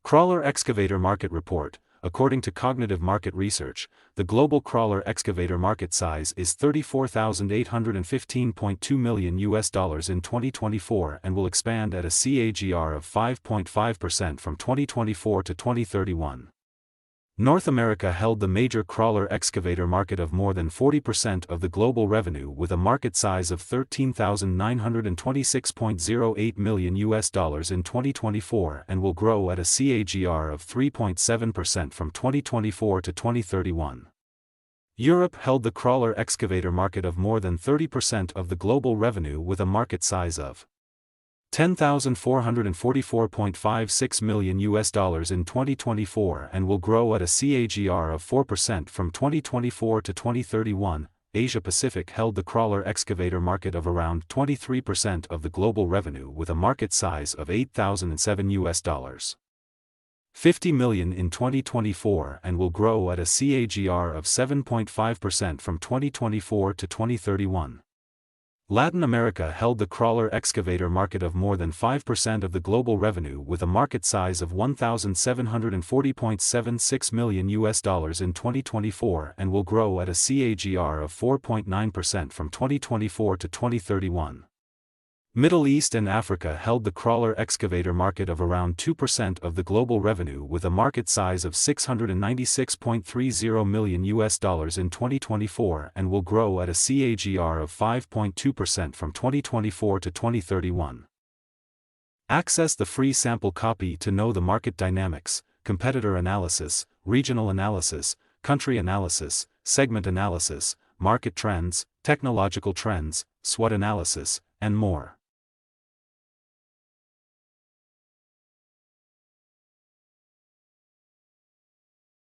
Crawler Excavator Market Report. According to Cognitive Market Research, the global crawler excavator market size is $34,815.2 million in 2024 and will expand at a CAGR of 5.5% from 2024 to 2031. North America held the major crawler excavator market of more than 40% of the global revenue with a market size of $13,926.08 million in 2024 and will grow at a CAGR of 3.7% from 2024 to 2031. Europe held the crawler excavator market of more than 30% of the global revenue with a market size of $10,444.56 million in 2024 and will grow at a CAGR of 4% from 2024 to 2031. Asia Pacific held the crawler excavator market of around 23% of the global revenue with a market size of $8,007.50 million in 2024 and will grow at a CAGR of 7.5% from 2024 to 2031. Latin America held the crawler excavator market of more than 5% of the global revenue with a market size of $1,740.76 million in 2024 and will grow at a CAGR of 4.9% from 2024 to 2031. Middle East and Africa held the crawler excavator market of around 2% of the global revenue with a market size of $696.30 million in 2024 and will grow at a CAGR of 5.2% from 2024 to 2031. Access the free sample copy to know the market dynamics, competitor analysis, regional analysis, country analysis, segment analysis, market trends, technological trends, SWOT analysis, and more.